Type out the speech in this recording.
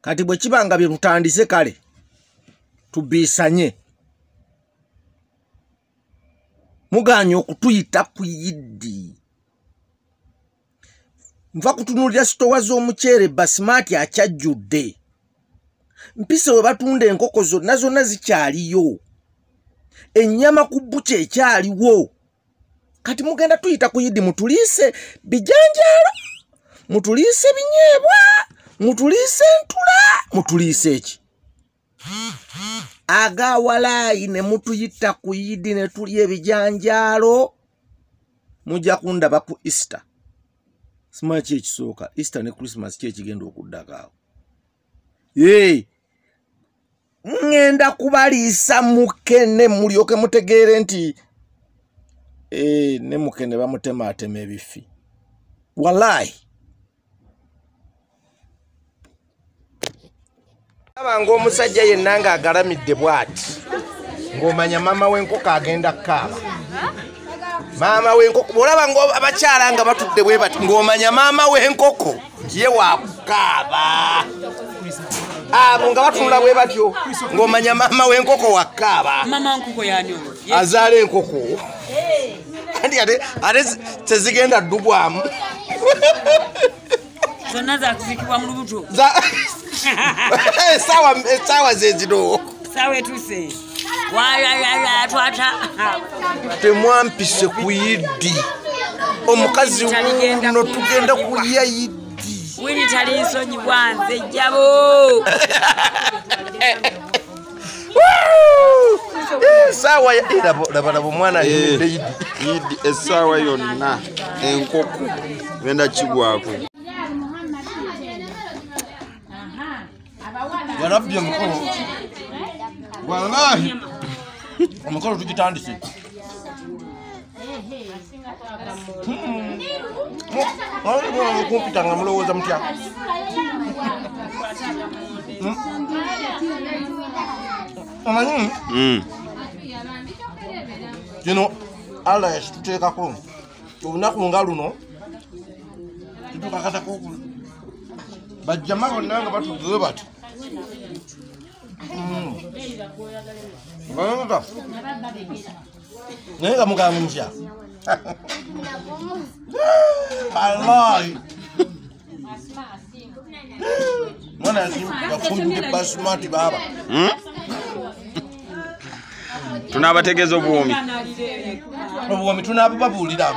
kati bwe kibanga bye tutandise kale tubisanye muganye okutuyita ku yiddi nva kutunulira sitowa z'omuceere basmati akyajjudde mpise we batunda enkoko zonna zikyaliyo ennyama ku bbuca ekyaliwo kati mugenda tuyita ku yiddi mutuliise bijanjaalo mutuliise binyeebwa mutuliise ntula mutuliise eki agawalayi ne mutuyita ku yiddi ne tulya ebijanjaalo mujja kundaba ku Easter simanyi ki ekisooka Easter ne Christmas ki ekigenda okuddakaawo ngenda kubaliisa mukene mulyoke mutegeere nti ne mukene bamutemaatema ebifi wallahi abanga omusajja yenna ng'agalamidde bw'ati ng'omanya maama w'enkoko agenda kukaaba maama w'enkoko bw'olaba ng'abakyala nga batudde bwe bati ng'omanya maama w'enkoko ye wakukaaba abo nga batunula bwe batyo ng'omanya maama w'enkoko wakaaba mama nkoko yani azaala enkoko ate tezigenda ddugwamu zonna zakuzikibwa mu lubuto esaawa zezino saawa etuse twata temwampise ku yiddi omukazi wuno tugenda kulya yiddi wini tali nsonyi bwanze jjabo esaawa labalaba omwana ayimidde yiddi essaawa yonna enkoko genda kigwako yarabye omukolo wallahi omukolo tugitandise kumpita nga mulowooza mutya amanyi kino Allah yakituteekako olunaku nga luno tutukakatako bajjama bonna nga batudde bati naye nga mugamba mutya wallahi mwana yafumbidde basmati baba tunaabategeeza obuwomi tunababuulira